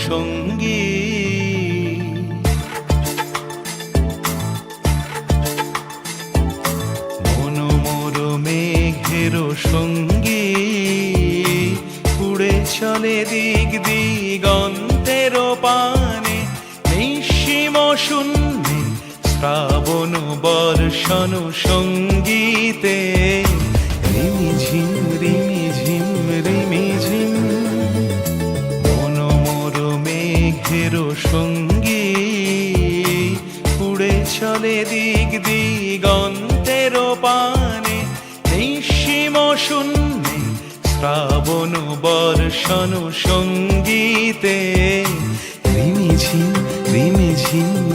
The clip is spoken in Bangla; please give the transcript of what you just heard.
সঙ্গী। মনোমোর মেঘের সঙ্গী, উড়ে চলে দিক দিগন্তের পানে, নিঃসীম শূন্যে শ্রাবণ বর্ষণ সঙ্গীতে। রিমিঝিম রিমিঝিম রিমিঝিম, মনোমোর মেঘের সঙ্গী, উড়ে চলে দিক দিগন্তের পানে, নিঃসীম শূন্যে শ্রাবণ বর্ষণ সঙ্গীতে। রিমিঝিম রিমিঝিম